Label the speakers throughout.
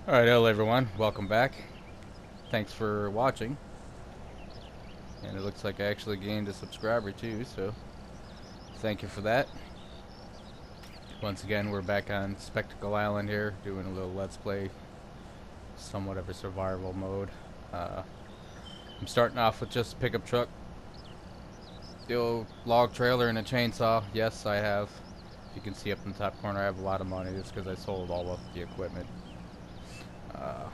Speaker 1: Alright, hello everyone, welcome back. Thanks for watching. And it looks like I actually gained a subscriber too, so thank you for that. Once again, we're back on Spectacle Island here, doing a little Let's Play, somewhat of a survival mode. I'm starting off with just a pickup truck, the old log trailer and a chainsaw. Yes, I have. You can see up in the top corner I have a lot of money just because I sold all of the equipment. Uh,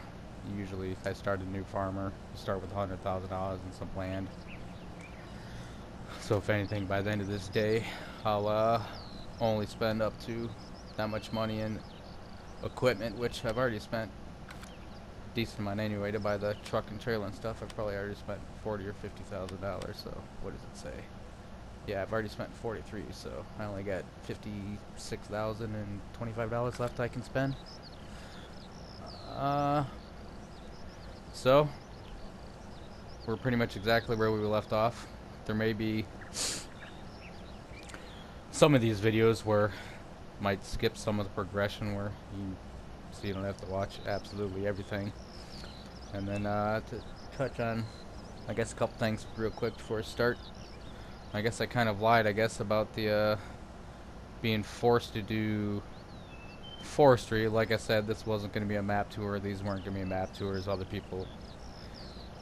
Speaker 1: Usually if I start a new farmer, you start with $100,000 and some land. So if anything, by the end of this day, I'll only spend up to that much money in equipment, which I've already spent a decent amount anyway to buy the truck and trailer and stuff. I've probably already spent $40,000 or $50,000. So what does it say? Yeah, I've already spent 43, so I only got $56,025 left I can spend. So we're pretty much exactly where we left off. There may be some of these videos where might skip some of the progression where you don't have to watch absolutely everything. And then to touch on, I guess, a couple things real quick before I start. I guess I kind of lied, I guess, about the being forced to do forestry. Like I said, this wasn't going to be a map tour. These weren't going to be map tours. Other people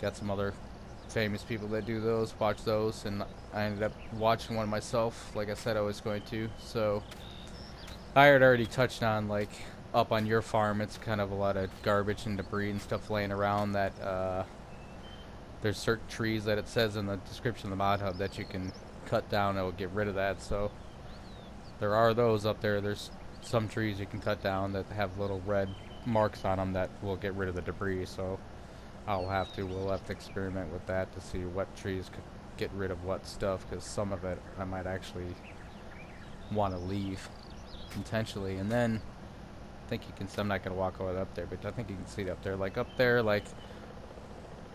Speaker 1: got some other famous people that do those, watch those, and I ended up watching one myself, like I said I was going to. So I had already touched on, like, up on your farm, it's kind of a lot of garbage and debris and stuff laying around that there's certain trees that it says in the description of the mod hub that you can cut down that will get rid of that. So there are those up there. There's some trees you can cut down that have little red marks on them that will get rid of the debris. So we'll have to experiment with that to see what trees could get rid of what stuff, because some of it I might actually want to leave intentionally. And then I think you can, I'm not going to walk all the way up there, but I think you can see it up there. Like up there, like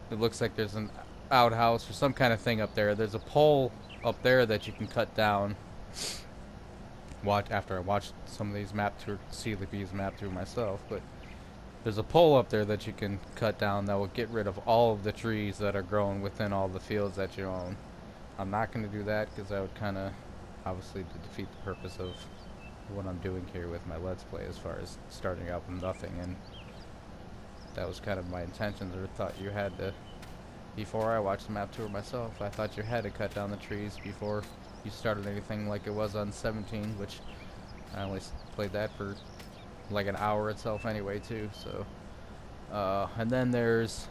Speaker 1: it looks like there's an outhouse or some kind of thing up there. There's a pole up there that you can cut down. After I watched some of these map tour, see these map through myself, but there's a pole up there that you can cut down that will get rid of all of the trees that are growing within all the fields that you own. I'm not going to do that because that would kind of obviously defeat the purpose of what I'm doing here with my Let's Play as far as starting out with nothing. And that was kind of my intentions, or thought you had to, before I watched the map tour myself, I thought you had to cut down the trees before you started anything like it was on 17, which I only played that for like an hour itself anyway too. So and then there's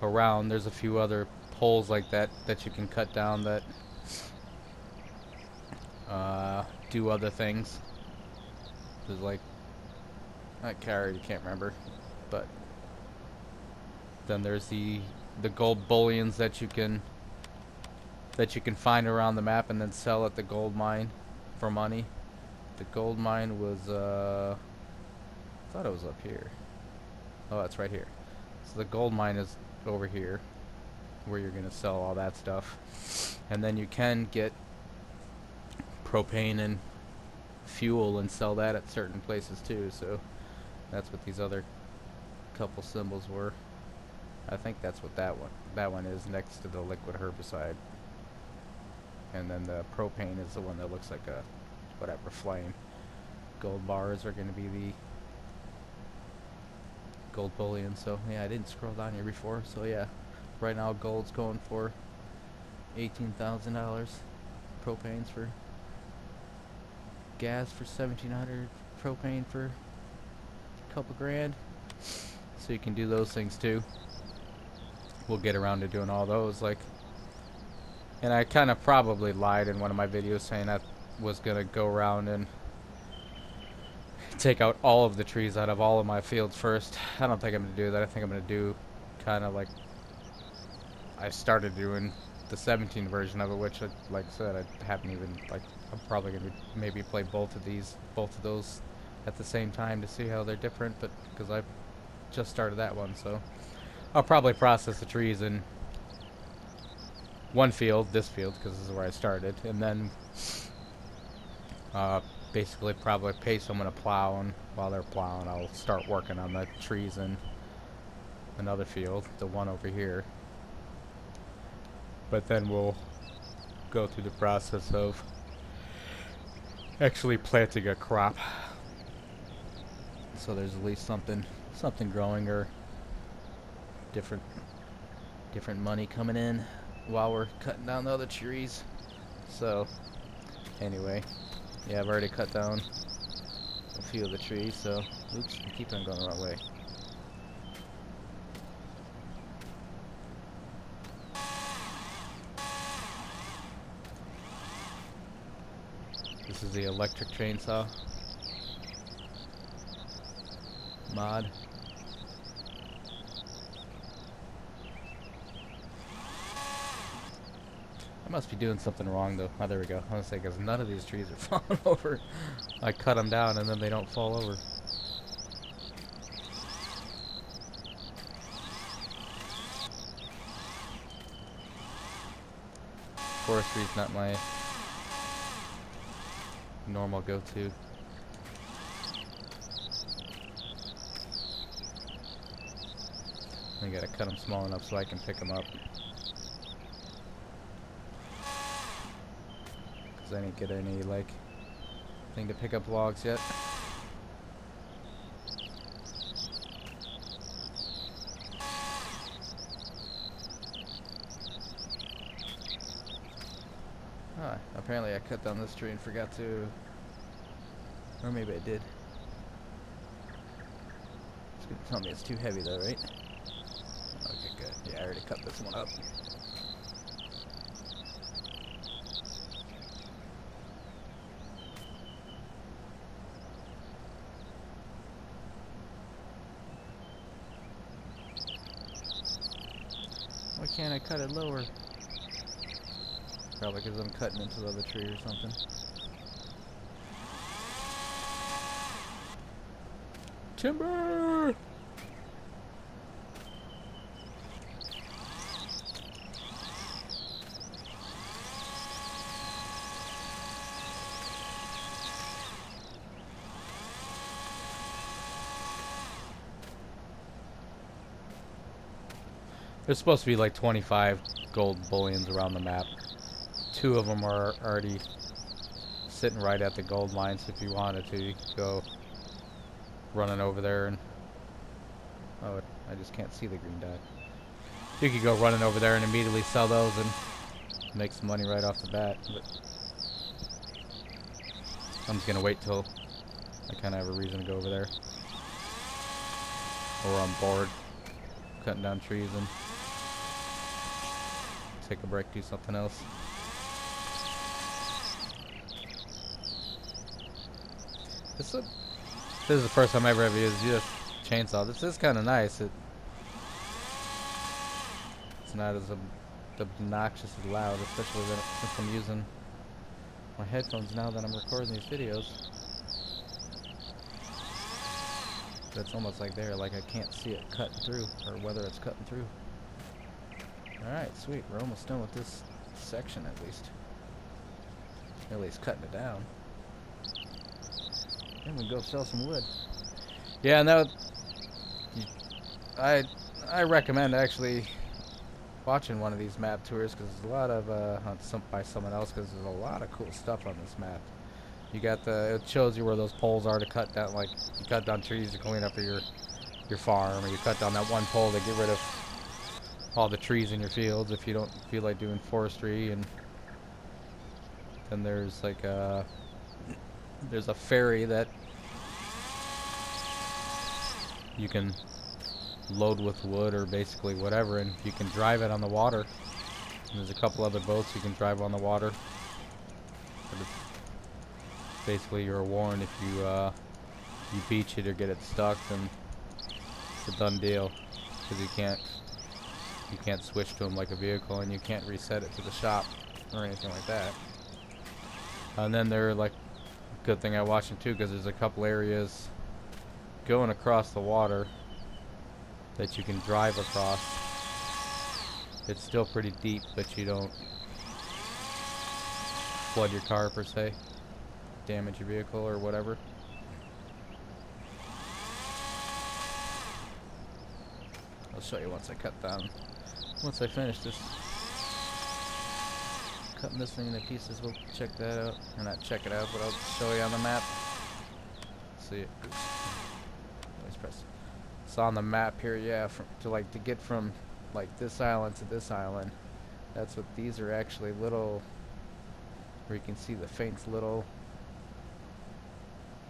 Speaker 1: a few other poles like that that you can cut down that do other things. There's like, I can't remember, but then there's the gold bullions that you can find around the map and then sell at the gold mine for money. The gold mine was I thought it was up here. Oh, it's right here. So the gold mine is over here where you're gonna sell all that stuff. And then you can get propane and fuel and sell that at certain places too. So that's what these other couple symbols were. I think that's what that one is, next to the liquid herbicide. And then the propane is the one that looks like a whatever flame. Gold bars are going to be the gold bullion. So yeah, I didn't scroll down here before. So yeah, right now gold's going for $18,000. Propane's for gas for $1,700. Propane for a couple grand. So you can do those things too. We'll get around to doing all those. Like, and I kind of probably lied in one of my videos saying I was gonna go around and take out all of the trees out of all of my fields first. I don't think I'm gonna do that. I think I'm gonna do kind of like I started doing the 17 version of it, which, like I said, I haven't even, like, I'm probably gonna maybe play both of those at the same time to see how they're different, but because I've just started that one, so I'll probably process the trees in one field, this field, because this is where I started, and then basically probably pay someone to plow, and while they're plowing I'll start working on the trees in another field, the one over here. But then we'll go through the process of actually planting a crop, so there's at least something growing, or different money coming in while we're cutting down the other trees. So anyway, yeah, I've already cut down a few of the trees, so oops, I keep on going the wrong way. This is the electric chainsaw mod. I must be doing something wrong though. Oh, there we go. I was saying, because none of these trees are falling over. I cut them down and then they don't fall over. Forestry's not my normal go-to. I gotta cut them small enough so I can pick them up. Cause I didn't get any like thing to pick up logs yet. Ah, apparently I cut down this tree and forgot to, or maybe I did. It's gonna tell me it's too heavy though, right? Okay, good. Yeah, I already cut this one up. Why can't I cut it lower? Probably because I'm cutting into the other tree or something. Timber! There's supposed to be like 25 gold bullions around the map. 2 of them are already sitting right at the gold mine, so if you wanted to, you could go running over there and... Oh, I just can't see the green dot. You could go running over there and immediately sell those and make some money right off the bat, but I'm just gonna wait till I kind of have a reason to go over there. Or I'm bored cutting down trees and take a break, do something else. This is the first time I ever used this chainsaw. This is kind of nice. It's not as obnoxious as loud, especially since I'm using my headphones now that I'm recording these videos. It's almost like like I can't see it cutting through, or whether it's cutting through. Alright, sweet. We're almost done with this section at least. At least cutting it down. Then we can go sell some wood. Yeah, no, I recommend actually watching one of these map tours, because there's a lot of by someone else, because there's a lot of cool stuff on this map. You got it shows you where those poles are to cut down, like you cut down trees to clean up your farm, or you cut down that one pole to get rid of all the trees in your fields if you don't feel like doing forestry. And then there's like there's a ferry that you can load with wood or basically whatever, and you can drive it on the water. And there's a couple other boats you can drive on the water. But basically, you're warned if you beach it or get it stuck, then it's a done deal, because you can't switch to them like a vehicle, and you can't reset it to the shop or anything like that. And then they're like, good thing I watched them too, because there's a couple areas going across the water that you can drive across. It's still pretty deep, but you don't flood your car per se. damage your vehicle or whatever. I'll show you once I cut down. Once I finish this, cutting this thing into pieces, we'll check that out. Or not check it out, but I'll show you on the map. See it. Oops. Always press. It's on the map here, yeah. To get from like this island to this island. That's what these are actually little. Where you can see the faint little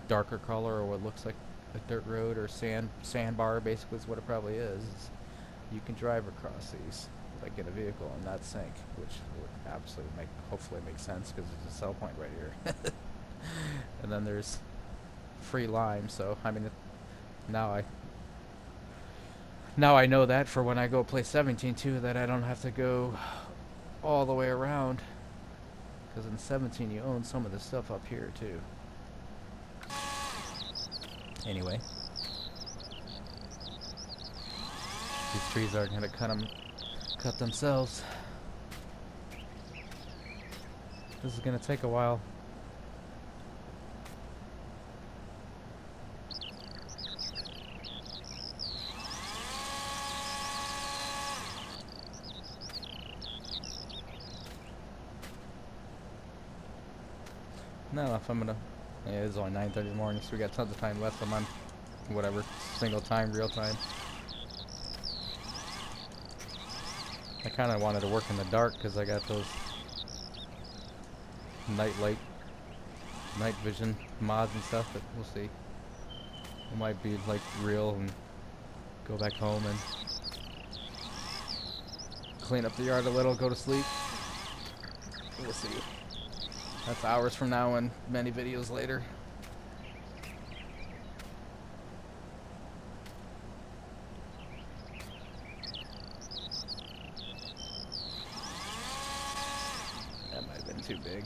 Speaker 1: darker color, or what looks like a dirt road or sandbar. Basically, is what it probably is. You can drive across these like in a vehicle and not sink, which would absolutely hopefully make sense because there's a sell point right here. And then there's free lime, so I mean now I know that for when I go play 17 too, that I don't have to go all the way around, because in 17 you own some of the stuff up here too. Anyway, these trees aren't gonna cut themselves. This is gonna take a while. No, if I'm gonna... Yeah, it's only 9:30 in the morning, so we got tons of time left. I'm on whatever, single time, real time. I kind of wanted to work in the dark because I got those night vision mods and stuff, but we'll see. It might be like real and go back home and clean up the yard a little, go to sleep. We'll see. That's hours from now and many videos later. That might have been too big.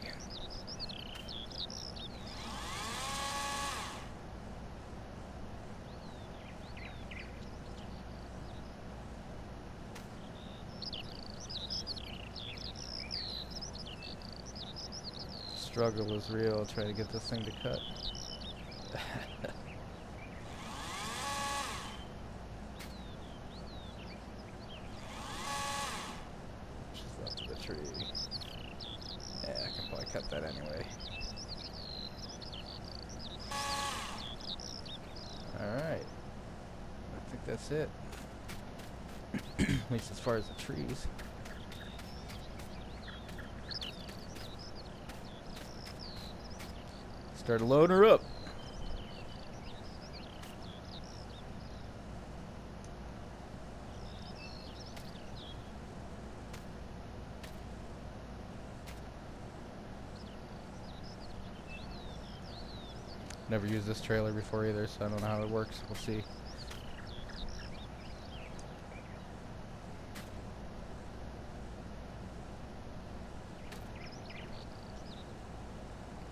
Speaker 1: Struggle is real trying to get this thing to cut. Just left of the tree. Yeah, I can probably cut that anyway. Alright. I think that's it. At least as far as the trees. Start loading her up. Never used this trailer before either, so I don't know how it works. We'll see.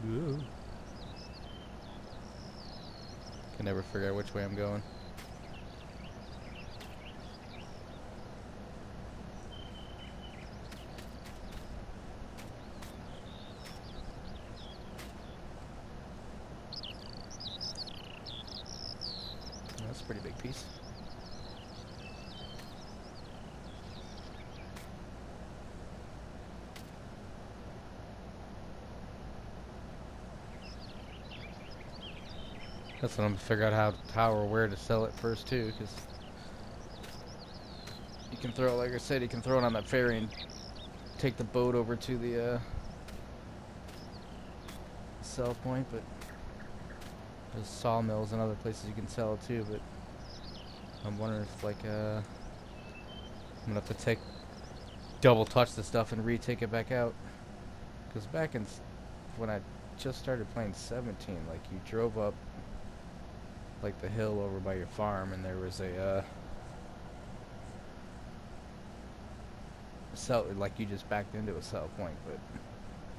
Speaker 1: Ooh. Can never figure out which way I'm going. That's a pretty big piece. That's what I'm gonna figure out how or where to sell it first too, because you can throw, like I said, you can throw it on that ferry and take the boat over to the sell point, but there's sawmills and other places you can sell it too. But I'm wondering if I'm gonna have to double touch the stuff and retake it back out, because back in when I just started playing 17, like you drove up like the hill over by your farm, and there was a sell, like you just backed into a sell point, but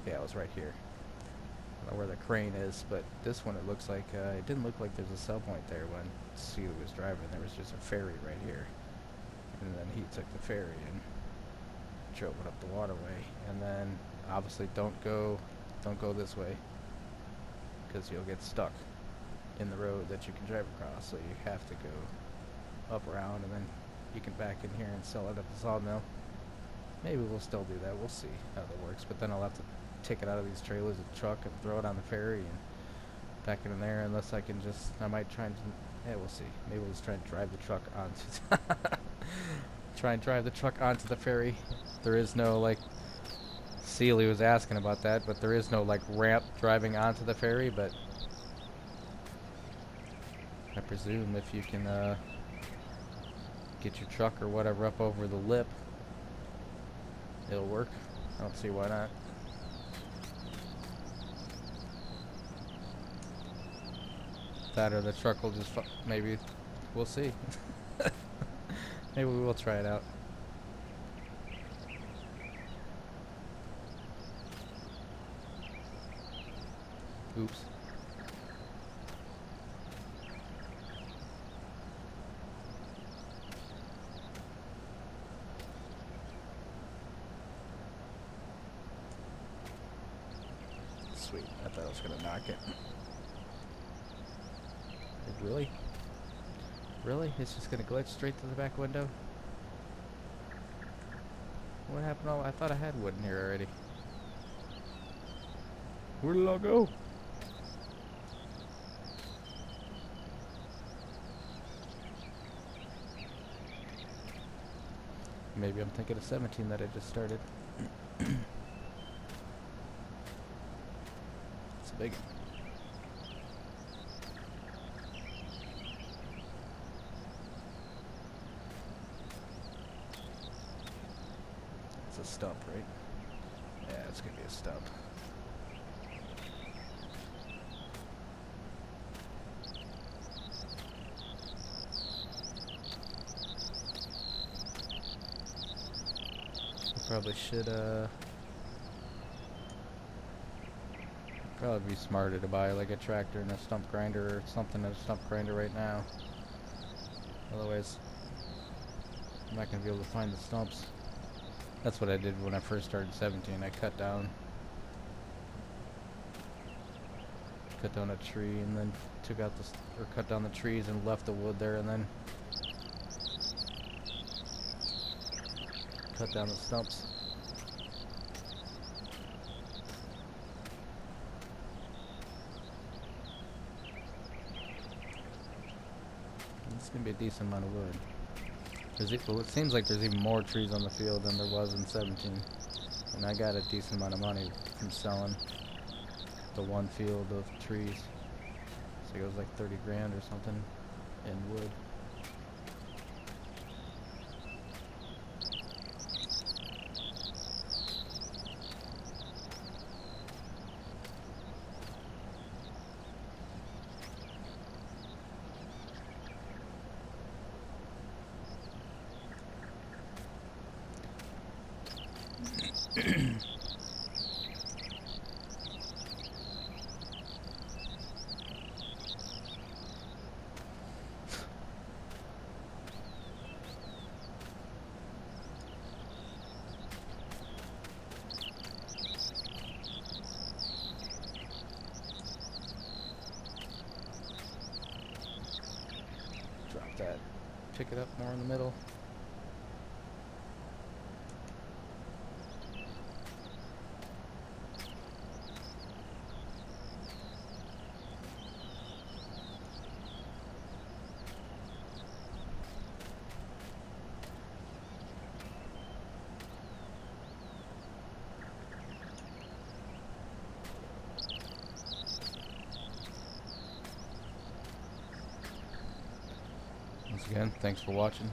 Speaker 1: yeah, it was right here. I don't know where the crane is, but this one it looks like it didn't look like there's a sell point there when Celia was driving. There was just a ferry right here, and then he took the ferry and drove it up the waterway, and then obviously don't go this way. because you'll get stuck in the road that you can drive across. So you have to go up around, and then you can back in here and sell it at the sawmill. Maybe we'll still do that. We'll see how that works. But then I'll have to take it out of these trailers with the truck and throw it on the ferry and back it in there. Unless I can just, I might try and, yeah, we'll see. Maybe we'll just try and drive the truck onto, try and drive the truck onto the ferry. There is no, like, Sealy was asking about that, but there is no, like, ramp driving onto the ferry, but I presume if you can, get your truck or whatever up over the lip, it'll work. I don't see why not. That or the truck will just maybe, we'll see. Maybe we will try it out. Oops. Sweet, I thought I was gonna knock it. Really? Really? It's just gonna glitch straight to the back window? What happened? Oh, I thought I had wood in here already. Where did it all go? Maybe I'm thinking of 17 that I just started. It's a big one. It's a stump, right? Yeah, it's gonna be a stump. Probably should, probably be smarter to buy like a tractor and a stump grinder or something and a stump grinder right now. Otherwise, I'm not going to be able to find the stumps. That's what I did when I first started 17. I cut down a tree and then took out or cut down the trees and left the wood there and then cut down the stumps. It's gonna be a decent amount of wood. Well, it seems like there's even more trees on the field than there was in 17. And I got a decent amount of money from selling the one field of trees. So it was like 30 grand or something in wood. Drop that. Pick it up more in the middle. Once again, thanks for watching.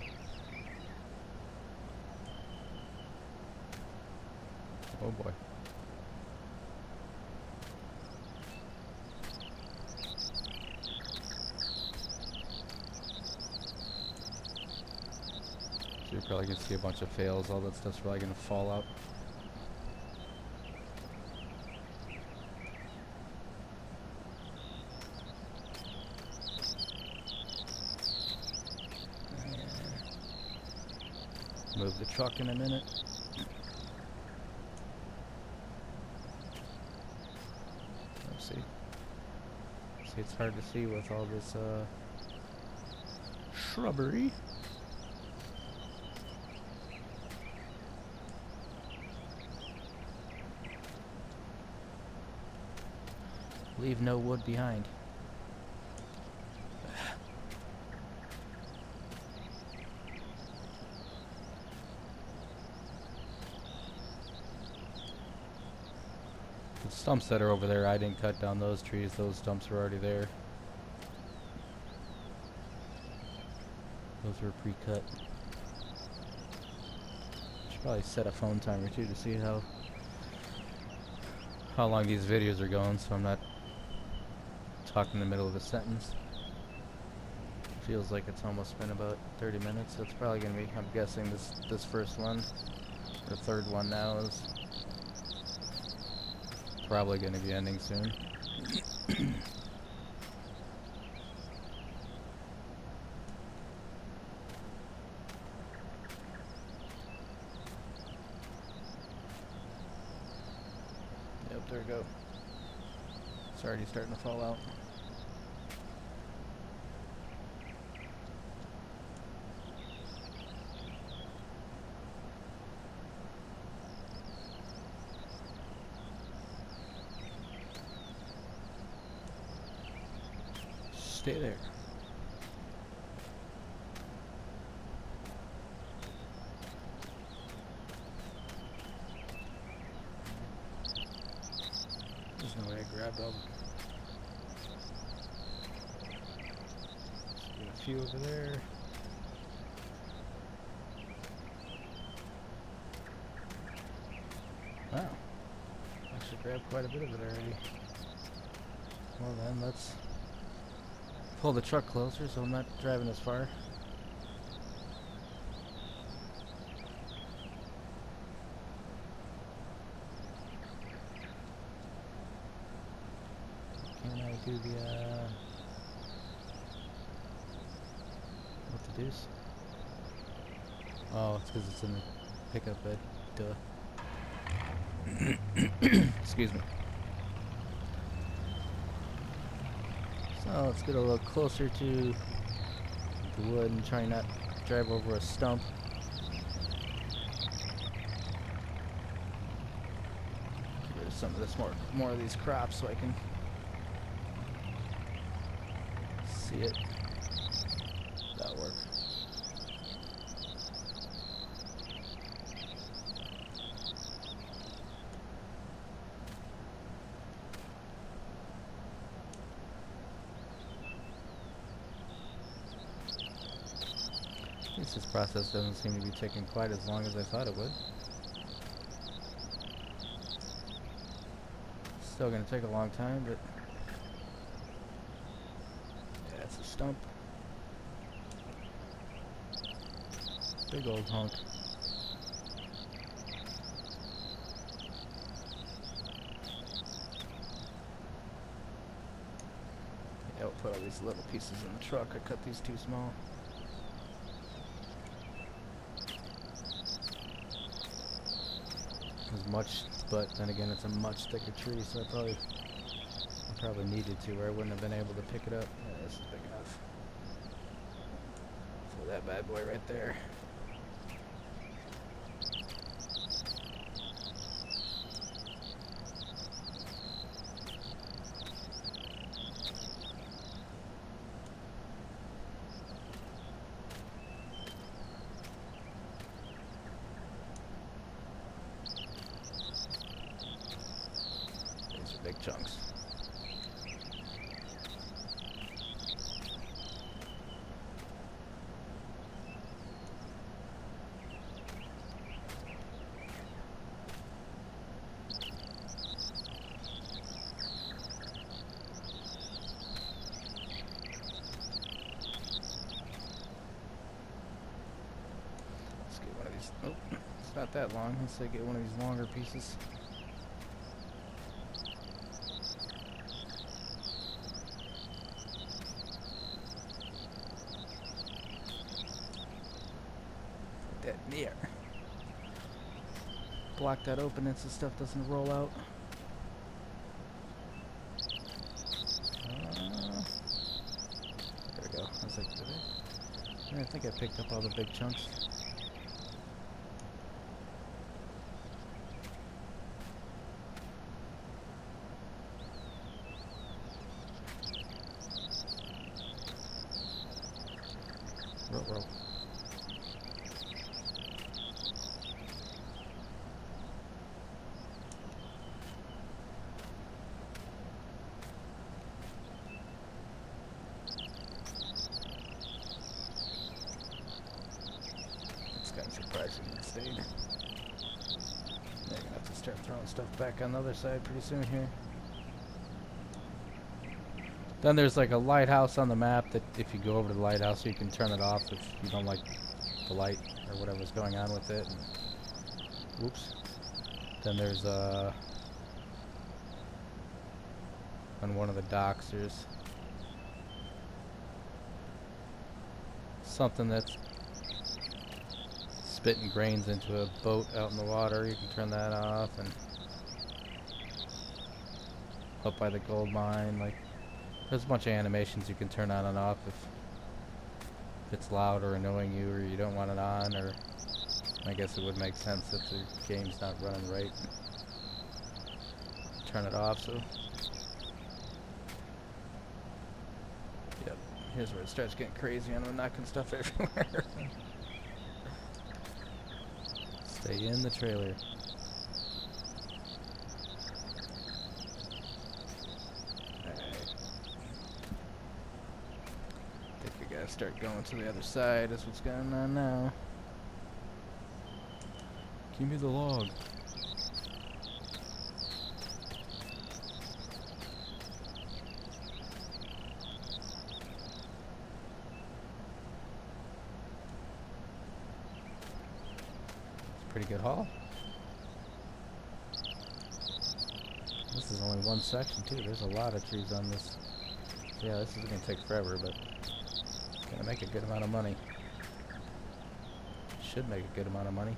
Speaker 1: Oh boy. So you're probably gonna see a bunch of fails. All that stuff's probably gonna fall out. Move the truck in a minute. Let's see. it's hard to see with all this shrubbery. Leave no wood behind. The stumps that are over there, I didn't cut down those trees. Those stumps were already there. Those were pre-cut. Should probably set a phone timer too to see how long these videos are going, so I'm not talking in the middle of a sentence. Feels like it's almost been about 30 minutes, so it's probably gonna be, I'm guessing this first one, or third one now, is probably gonna be ending soon. Yep, there we go. It's already starting to fall out. Stay there. There's no way I grabbed all the... Get a few over there. Wow. Actually grabbed quite a bit of it already. Well then, let's pull the truck closer so I'm not driving as far. Can I do the, what the deuce? Oh, it's because it's in the pickup bed. Duh. Excuse me. So let's get a little closer to the wood and try not to drive over a stump. Get rid of some of this more of these crops so I can see it. That'll work. This process doesn't seem to be taking quite as long as I thought it would. Still gonna take a long time, but yeah, it's a stump. Big old hunk. Yeah, we'll put all these little pieces in the truck. I cut these too small. As much, but then again, it's a much thicker tree, so I probably needed to, or I wouldn't have been able to pick it up. Yeah, this is big enough for that bad boy right there. Big chunks. Let's get one of these. Oh, it's not that long. Let's say get one of these longer pieces. Near. Block that open and so stuff doesn't roll out. I think I picked up all the big chunks. Row. It's kind of surprising it stayed. They're gonna have to start throwing stuff back on the other side pretty soon here. Then there's like a lighthouse on the map that if you go over to the lighthouse you can turn it off if you don't like the light or whatever's going on with it. And whoops. Then there's on one of the docks there's something that's spitting grains into a boat out in the water. You can turn that off. And up by the gold mine, like there's a bunch of animations you can turn on and off if it's loud or annoying you or you don't want it on, or I guess it would make sense if the game's not running right. Turn it off. So yep, here's where it starts getting crazy and I'm knocking stuff everywhere. Stay in the trailer. Start going to the other side. That's what's going on now. Give me the log. It's a pretty good haul. This is only one section too. There's a lot of trees on this. Yeah, this is going to take forever, but gonna make a good amount of money. Should make a good amount of money.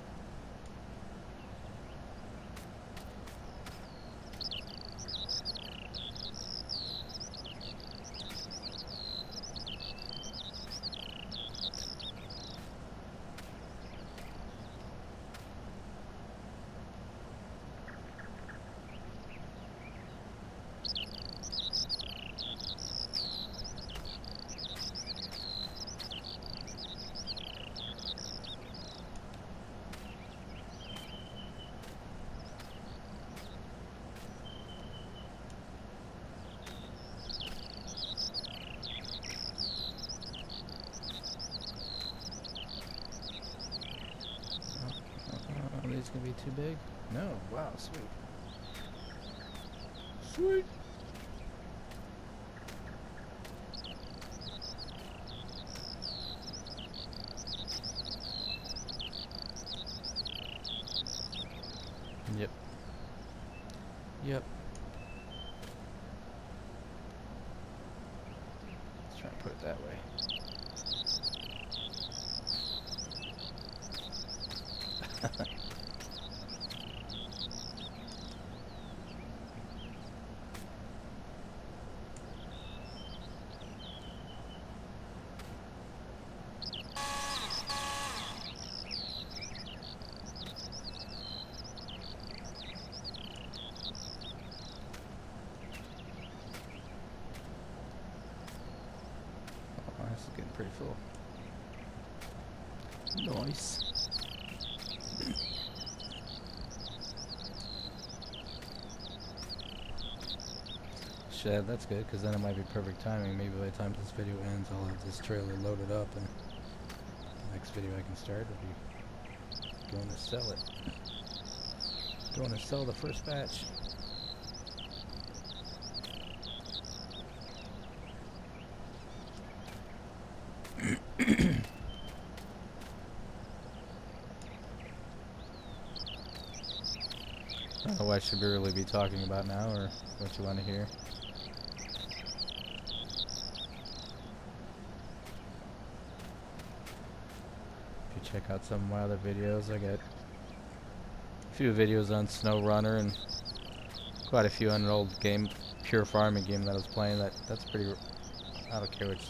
Speaker 1: It's gonna be too big? No. Wow, sweet. Sweet. Yep. Yep. Let's try and put it that way. This is getting pretty full. Nice. Shit, that's good, because then it might be perfect timing. Maybe by the time this video ends, I'll have this trailer loaded up, and the next video I can start will be going to sell it. Going to sell the first batch. I don't know what I should really be talking about now, or what you want to hear. If you check out some of my other videos, I got a few videos on Snow Runner and quite a few on an old game, Pure Farming game that I was playing. That's pretty. I don't care which